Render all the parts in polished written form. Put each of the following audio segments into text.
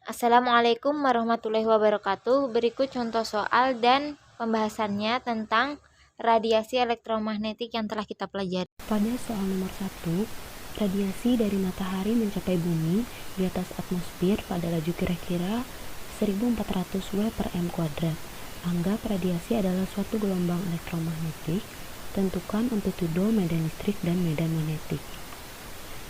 Assalamualaikum warahmatullahi wabarakatuh. Berikut contoh soal dan pembahasannya tentang radiasi elektromagnetik yang telah kita pelajari. Pada soal nomor 1, radiasi dari matahari mencapai bumi di atas atmosfer pada laju kira-kira 1400 W per m kuadrat. Anggap radiasi adalah suatu gelombang elektromagnetik. Tentukan amplitudo medan listrik dan medan magnetik.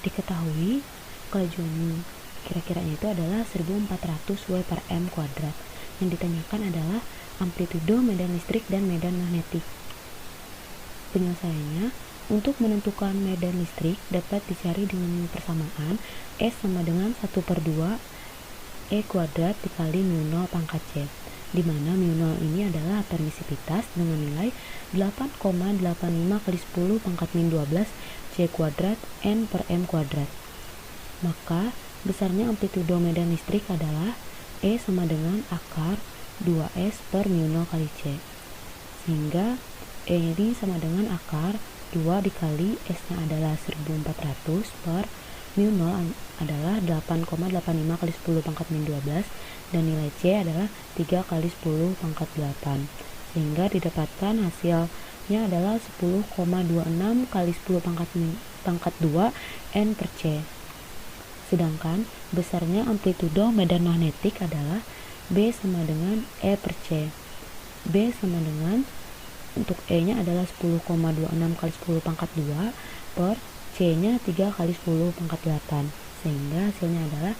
Diketahui kelajuan kira-kiranya itu adalah 1400 W per m kuadrat. Yang ditanyakan adalah amplitudo medan listrik dan medan magnetik. Penyelesaiannya, untuk menentukan medan listrik dapat dicari dengan persamaan S sama dengan 1/2 E kuadrat dikali mu0 pangkat C, di mana mu0 ini adalah permisivitas dengan nilai 8,85 kali 10 pangkat min 12 C kuadrat N per M kuadrat. Maka besarnya amplitudo medan listrik adalah E sama dengan akar 2S per mu0 kali C, sehingga E ini sama dengan akar 2 dikali S-nya adalah 1400 per mu0 adalah 8,85 kali 10 pangkat min 12 dan nilai C adalah 3 kali 10 pangkat 8, sehingga didapatkan hasilnya adalah 10,26 kali 10 pangkat 2 N per C. Sedangkan besarnya amplitudo medan magnetik adalah B sama dengan E per C. B sama dengan, untuk E-nya adalah 10,26 kali 10 pangkat 2 per C-nya 3 kali 10 pangkat 8, sehingga hasilnya adalah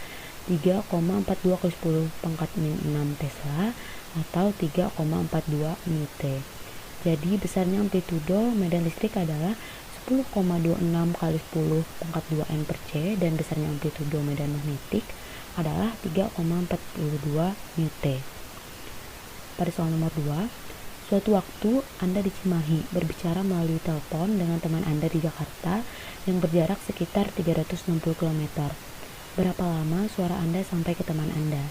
3,42 kali 10 pangkat min 6 Tesla atau 3,42 Newt. Jadi besarnya amplitudo medan listrik adalah 10,26 kali 10 pangkat 2 N per C dan besarnya amplitudo medan magnetik adalah 3,42 Newt. Pada soal nomor 2, suatu waktu Anda di Cimahi berbicara melalui telepon dengan teman Anda di Jakarta yang berjarak sekitar 360 km. Berapa lama suara Anda sampai ke teman Anda?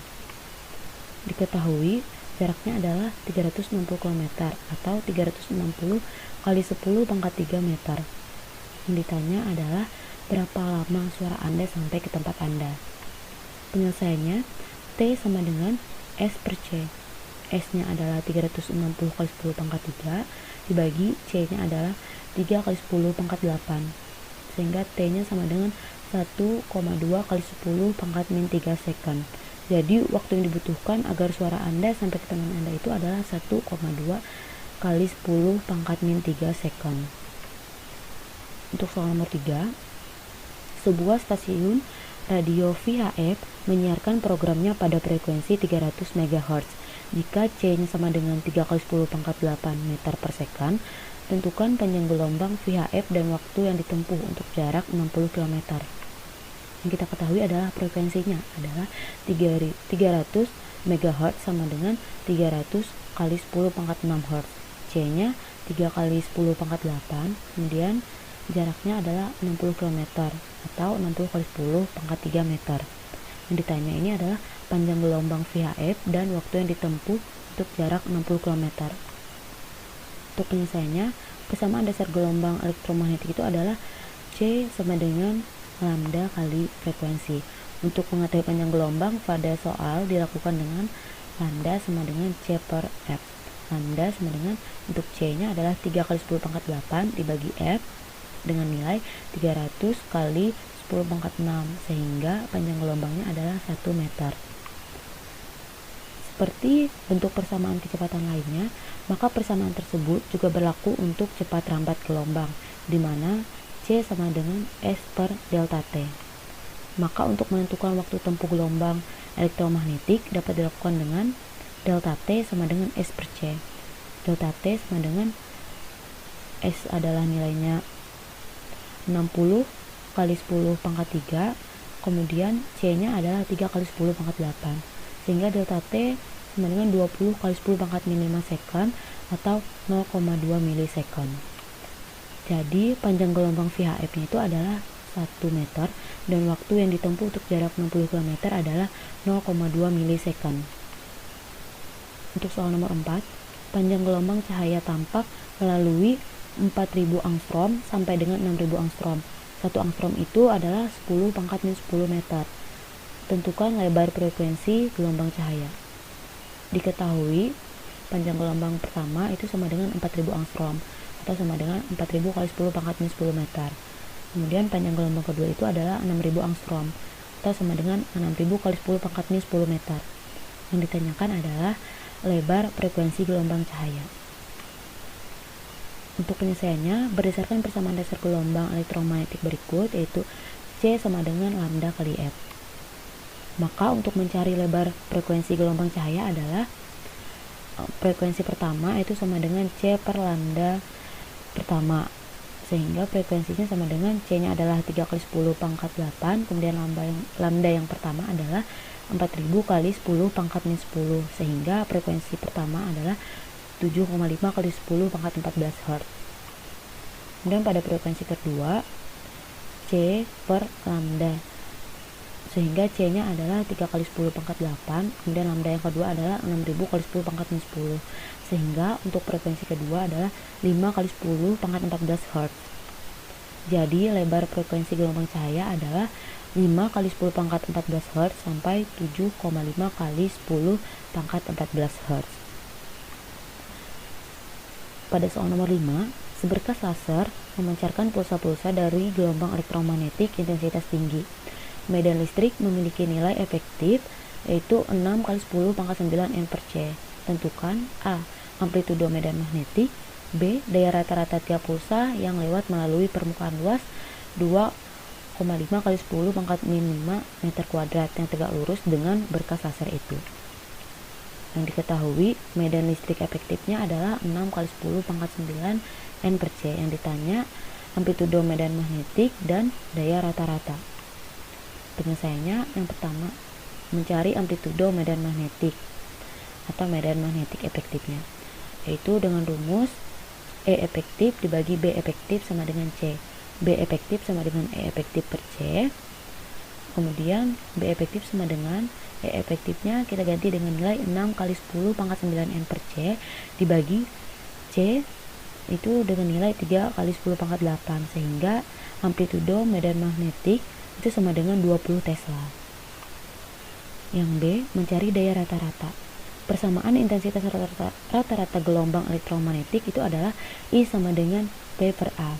Diketahui jaraknya adalah 360 km atau 360 kali 10 pangkat 3 meter. Yang ditanya adalah berapa lama suara Anda sampai ke tempat Anda. Penyelesaiannya, T sama dengan S per C. S-nya adalah 360 kali 10 pangkat 3 dibagi C-nya adalah 3 kali 10 pangkat 8, sehingga T-nya sama dengan 1,2 kali 10 pangkat min 3 second. Jadi waktu yang dibutuhkan agar suara Anda sampai ke teman Anda itu adalah 1,2 kali 10 pangkat min 3 second. Untuk soal nomor 3, sebuah stasiun radio VHF menyiarkan programnya pada frekuensi 300 MHz. Jika C-nya sama dengan 3 kali 10 pangkat 8 meter per second, tentukan panjang gelombang VHF dan waktu yang ditempuh untuk jarak 60 km. Yang kita ketahui adalah frekuensinya adalah 300 MHz sama dengan 300 kali 10 pangkat 6 Hz. C-nya 3 kali 10 pangkat 8, kemudian jaraknya adalah 60 km atau 60 kali 10 pangkat 3 meter. Yang ditanya ini adalah panjang gelombang VHF dan waktu yang ditempuh untuk jarak 60 km. Untuk penyelesaiannya, kesamaan dasar gelombang elektromagnetik itu adalah C sama dengan lambda kali frekuensi. Untuk mengetahui panjang gelombang pada soal dilakukan dengan lambda sama dengan C per F. Lambda sama dengan, untuk C-nya adalah 3 kali 10 pangkat 8 dibagi F dengan nilai 300 kali 10 pangkat 6, sehingga panjang gelombangnya adalah 1 meter. Seperti bentuk persamaan kecepatan lainnya, maka persamaan tersebut juga berlaku untuk cepat rambat gelombang, di mana C sama dengan S per delta T. Maka untuk menentukan waktu tempuh gelombang elektromagnetik dapat dilakukan dengan delta T sama dengan S per C. Delta T sama dengan S adalah nilainya 60 kali 10 pangkat 3, kemudian C-nya adalah 3 kali 10 pangkat 8, sehingga delta T sama dengan 20 kali 10 pangkat min 5 second atau 0,2 milisecond. Jadi panjang gelombang VHF-nya itu adalah 1 meter dan waktu yang ditempuh untuk jarak 60 km adalah 0,2 milisecond. Untuk soal nomor 4, panjang gelombang cahaya tampak melalui 4000 angstrom sampai dengan 6000 angstrom. 1 angstrom itu adalah 10 pangkat min 10 meter. Tentukan lebar frekuensi gelombang cahaya. Diketahui panjang gelombang pertama itu sama dengan 4000 angstrom atau sama dengan 4000 kali 10 pangkat minus 10 meter. Kemudian panjang gelombang kedua itu adalah 6000 angstrom atau sama dengan 6000 kali 10 pangkat minus 10 meter. Yang ditanyakan adalah lebar frekuensi gelombang cahaya. Untuk penyelesaiannya, berdasarkan persamaan dasar gelombang elektromagnetik berikut, yaitu C sama dengan lambda kali F. Maka untuk mencari lebar frekuensi gelombang cahaya adalah frekuensi pertama itu sama dengan C per lambda pertama, sehingga frekuensinya sama dengan C nya adalah 3 kali 10 pangkat 8, kemudian lambda yang pertama adalah 4000 kali 10 pangkat minus 10, sehingga frekuensi pertama adalah 7,5 kali 10 pangkat 14 Hz. Kemudian pada frekuensi kedua C per lambda, sehingga C nya adalah 3 kali 10 pangkat 8, kemudian lambda yang kedua adalah 6000 kali 10 pangkat minus 10, sehingga untuk frekuensi kedua adalah 5 kali 10 pangkat 14 Hz. Jadi lebar frekuensi gelombang cahaya adalah 5 kali 10 pangkat 14 Hz sampai 7,5 kali 10 pangkat 14 Hz. Pada soal nomor 5, seberkas laser memancarkan pulsa-pulsa dari gelombang elektromagnetik intensitas tinggi. Medan listrik memiliki nilai efektif yaitu 6 kali 10 pangkat 9 N per C. Tentukan A. Amplitudo medan magnetik, B. Daya rata-rata tiap pulsa yang lewat melalui permukaan luas 2,5 kali 10 pangkat min 5 meter kuadrat yang tegak lurus dengan berkas laser itu. Yang diketahui medan listrik efektifnya adalah 6 kali 10 pangkat 9 N per C. Yang ditanya amplitudo medan magnetik dan daya rata-rata. Penyelesaiannya yang pertama, mencari amplitudo medan magnetik atau medan magnetik efektifnya, yaitu dengan rumus E efektif dibagi B efektif sama dengan C. B efektif sama dengan E efektif per C. Kemudian B efektif sama dengan E efektifnya kita ganti dengan nilai 6 kali 10 pangkat 9 N per C dibagi C itu dengan nilai 3 kali 10 pangkat 8, sehingga amplitudo medan magnetik itu sama dengan 20 Tesla. Yang B, mencari daya rata-rata. Persamaan intensitas rata-rata gelombang elektromagnetik itu adalah I sama dengan P per A.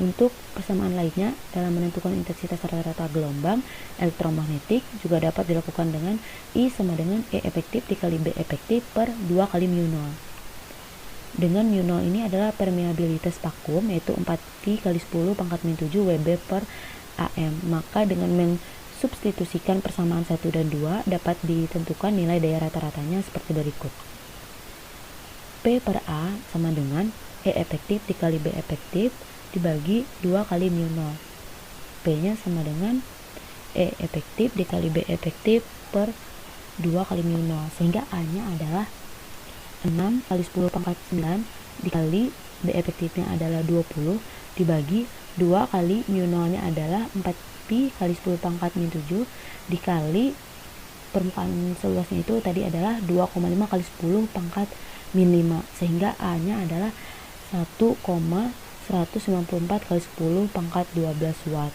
Untuk persamaan lainnya dalam menentukan intensitas rata-rata gelombang elektromagnetik juga dapat dilakukan dengan I sama dengan E efektif dikali B efektif per 2 kali mu0. Dengan mu0 ini adalah permeabilitas vakum, yaitu 4pi kali 10 pangkat min 7 Wb per AM. Maka dengan mensubstitusikan persamaan 1 dan 2 dapat ditentukan nilai daya rata-ratanya seperti berikut. P per A sama dengan E efektif dikali B efektif dibagi 2 kali mu0. P nya sama dengan E efektif dikali B efektif per 2 kali mu0, sehingga A nya adalah 6 kali 10 pangkat 9 dikali B efektifnya adalah 20 dibagi 2 kali mu0 nya adalah 4pi kali 10 pangkat min 7 dikali permukaan seluasnya itu tadi adalah 2,5 kali 10 pangkat min 5, sehingga A nya adalah 1,194 kali 10 pangkat 12 watt.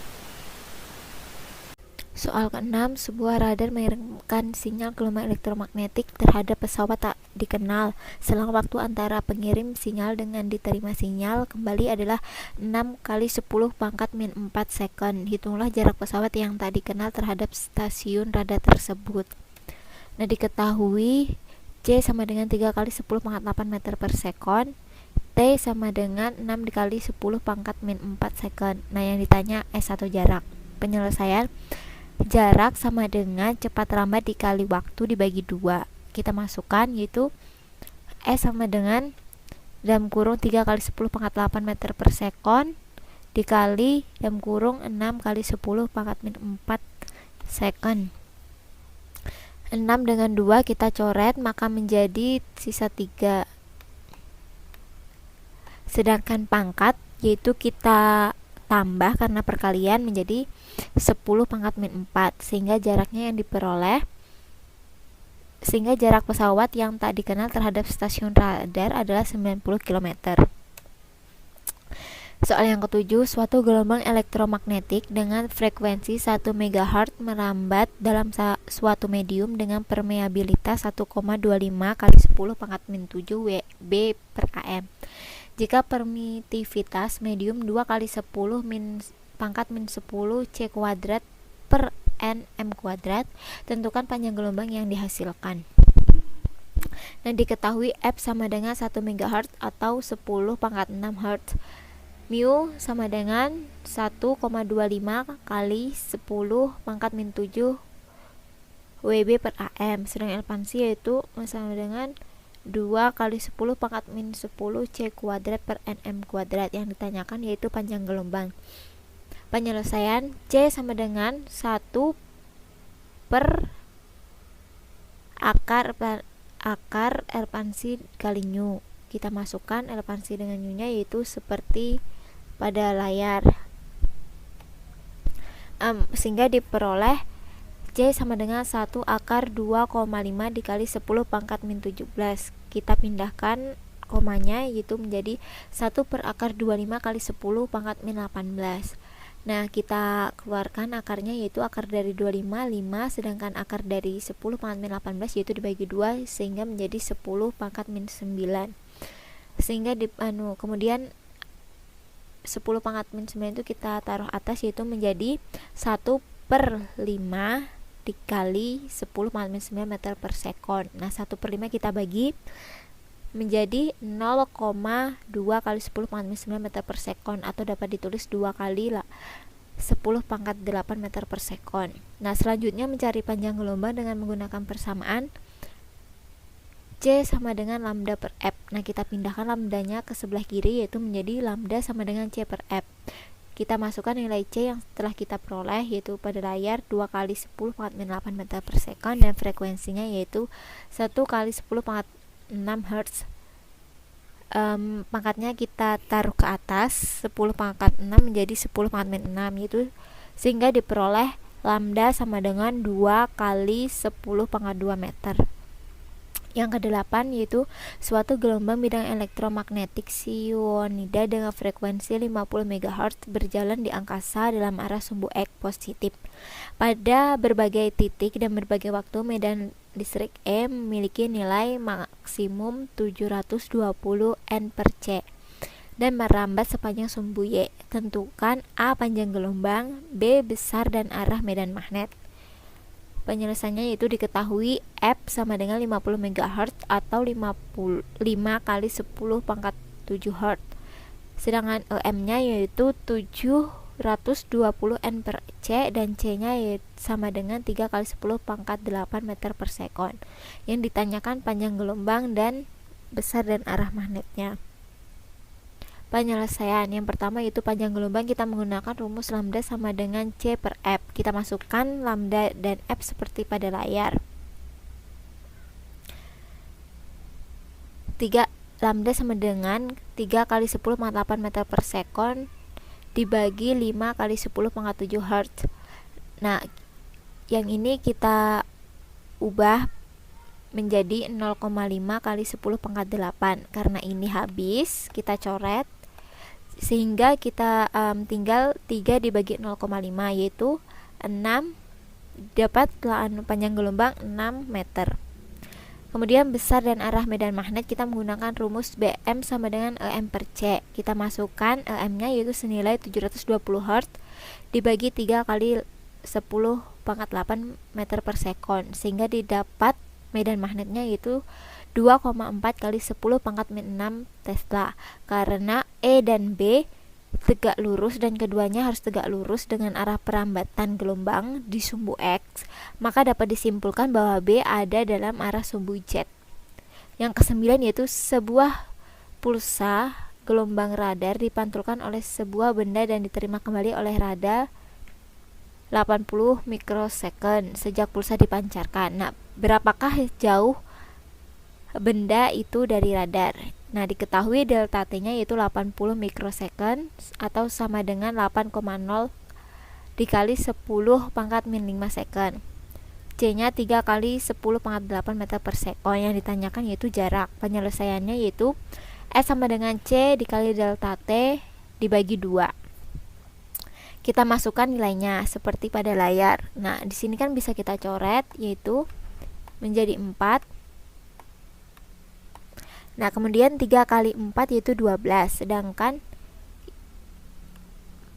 Soal ke-6, sebuah radar mengirimkan sinyal gelombang elektromagnetik terhadap pesawat tak dikenal. Selang waktu antara pengirim sinyal dengan diterima sinyal kembali adalah 6 kali 10 pangkat min 4 second. Hitunglah jarak pesawat yang tak dikenal terhadap stasiun radar tersebut. Nah, diketahui C sama dengan 3 kali 10 pangkat 8 meter per second, T sama dengan 6 dikali 10 pangkat min 4 second. Nah, yang ditanya S atau jarak. Penyelesaian jarak sama dengan cepat lambat dikali waktu dibagi 2. Kita masukkan yaitu S sama dengan dalam kurung 3 kali 10 pangkat 8 meter per second dikali dalam kurung 6 kali 10 pangkat min 4 second. 6 dengan 2 kita coret maka menjadi sisa 3. Sedangkan pangkat yaitu kita tambah karena perkalian menjadi 10 pangkat min 4, sehingga jaraknya yang diperoleh jarak pesawat yang tak dikenal terhadap stasiun radar adalah 90 km. Soal yang ketujuh, suatu gelombang elektromagnetik dengan frekuensi 1 MHz merambat dalam suatu medium dengan permeabilitas 1,25 kali 10 pangkat min 7 Wb per AM. Jika permitivitas medium 2 kali 10 pangkat min 10 C kuadrat per Nm kuadrat, tentukan panjang gelombang yang dihasilkan. Dan diketahui F sama dengan 1 MHz atau 10 pangkat 6 Hz. Mu sama dengan 1,25 kali 10 pangkat min 7 Wb per AM. Sedangkan ekspansi yaitu sama dengan 2 kali 10 pangkat min 10 C kuadrat per Nm kuadrat. Yang ditanyakan yaitu panjang gelombang. Penyelesaian C sama dengan 1 per akar ekspansi kali nu. Kita masukkan ekspansi dengan nu-nya yaitu seperti pada layar, sehingga diperoleh C sama dengan 1 akar 2,5 dikali 10 pangkat min 17. Kita pindahkan komanya yaitu menjadi 1 per akar 25 kali 10 pangkat min 18. Nah, kita keluarkan akarnya yaitu akar dari 25 5, sedangkan akar dari 10 pangkat min 18 yaitu dibagi 2 sehingga menjadi 10 pangkat min 9. Sehingga kemudian 10 pangkat min 9 itu kita taruh atas yaitu menjadi 1 per 5 dikali 10 pangkat min 9 meter per sekon. Nah, 1 per 5 kita bagi menjadi 0,2 kali 10 pangkat min 9 meter per sekon, atau dapat ditulis 2 kali 10 pangkat 8 meter per sekon. Nah, selanjutnya mencari panjang gelombang dengan menggunakan persamaan C sama dengan lambda per F. Nah, kita pindahkan lambdanya ke sebelah kiri yaitu menjadi lambda sama dengan C per F. Kita masukkan nilai C yang telah kita peroleh yaitu pada layar 2 kali 10 pangkat min 8 meter per sekon, dan frekuensinya yaitu 1 kali 10 pangkat 6 Hz. Pangkatnya kita taruh ke atas, 10 pangkat 6 menjadi 10 pangkat min 6 yaitu, sehingga diperoleh lambda sama dengan 2 kali 10 pangkat 2 meter. Yang ke-8 yaitu suatu gelombang bidang elektromagnetik sionida dengan frekuensi 50 MHz berjalan di angkasa dalam arah sumbu X positif. Pada berbagai titik dan berbagai waktu, medan listrik E memiliki nilai maksimum 720 N per C dan merambat sepanjang sumbu Y. Tentukan A panjang gelombang, B besar dan arah medan magnet. Penyelesaiannya yaitu diketahui F sama dengan 50 MHz atau 5 kali 10 pangkat 7 Hz. Sedangkan EM-nya yaitu 720 N per C dan C-nya sama dengan 3 kali 10 pangkat 8 meter per sekon. Yang ditanyakan panjang gelombang dan besar dan arah magnetnya. Penyelesaian yang pertama yaitu panjang gelombang, kita menggunakan rumus lambda sama dengan C per F. Kita masukkan lambda dan F seperti pada layar. 3 lambda sama dengan 3 kali 10 pangkat 8 meter per sekon dibagi 5 kali 10 pangkat 7 Hz. Nah, yang ini kita ubah menjadi 0,5 kali 10 pangkat 8. Karena ini habis, kita coret sehingga kita tinggal 3 dibagi 0,5 yaitu 6, dapat panjang gelombang 6 meter. Kemudian besar dan arah medan magnet, kita menggunakan rumus BM sama dengan EM per C. Kita masukkan EM-nya yaitu senilai 720 Hz dibagi 3 kali 10 pangkat 8 meter per sekon, sehingga didapat medan magnetnya yaitu 2,4 kali 10 pangkat min 6 Tesla. Karena E dan B tegak lurus dan keduanya harus tegak lurus dengan arah perambatan gelombang di sumbu X, maka dapat disimpulkan bahwa B ada dalam arah sumbu Z. Yang ke-9 yaitu sebuah pulsa gelombang radar dipantulkan oleh sebuah benda dan diterima kembali oleh radar 80 mikrosecond sejak pulsa dipancarkan. Nah, berapakah jauh benda itu dari radar? Nah, diketahui delta T-nya yaitu 80 mikrosecond atau sama dengan 8,0 dikali 10 pangkat min 5 second. C-nya 3 kali 10 pangkat 8 meter per sekon. Yang ditanyakan yaitu jarak. Penyelesaiannya yaitu S sama dengan C dikali delta T dibagi 2. Kita masukkan nilainya seperti pada layar. Nah, di sini kan bisa kita coret, yaitu menjadi 4. Nah, kemudian 3 kali 4 yaitu 12. Sedangkan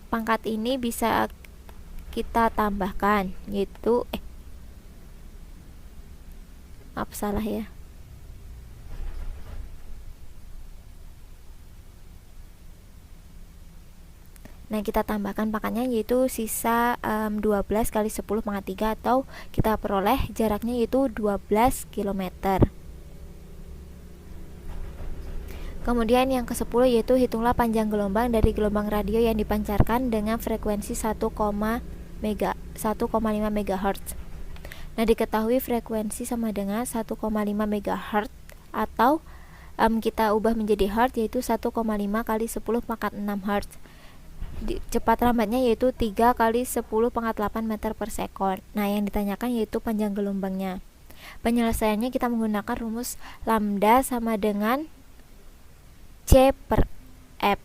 pangkat ini bisa kita tambahkan, yaitu maaf, salah ya. Nah, kita tambahkan pangkatnya yaitu sisa 12 kali 10 pangkat 3, atau kita peroleh jaraknya yaitu 12 km. Kemudian yang ke-10 yaitu hitunglah panjang gelombang dari gelombang radio yang dipancarkan dengan frekuensi 1,5 MHz. Nah, diketahui frekuensi sama dengan 1,5 MHz, atau kita ubah menjadi Hz yaitu 1,5 kali 10 pangkat 6 Hz. Cepat lambatnya yaitu 3 kali 10 pangkat 8 meter per sekon. Nah, yang ditanyakan yaitu panjang gelombangnya. Penyelesaiannya kita menggunakan rumus lambda sama dengan C per F.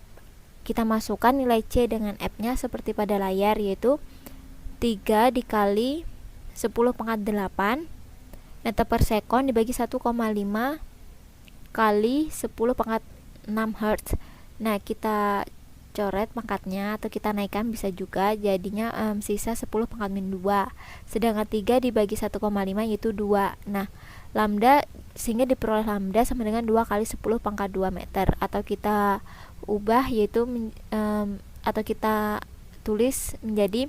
Kita masukkan nilai C dengan F-nya seperti pada layar, yaitu 3 dikali 10 pangkat 8 meter per sekon dibagi 1,5 kali 10 pangkat 6 Hz. Nah, kita coret pangkatnya atau kita naikkan bisa juga, jadinya sisa 10 pangkat min 2. Sedangkan 3 dibagi 1,5 yaitu 2. Nah, lambda sehingga diperoleh lambda sama dengan 2 kali 10 pangkat 2 meter, atau kita ubah yaitu atau kita tulis menjadi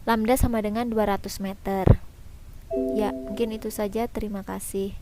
lambda sama dengan 200 meter. Ya, mungkin itu saja. Terima kasih.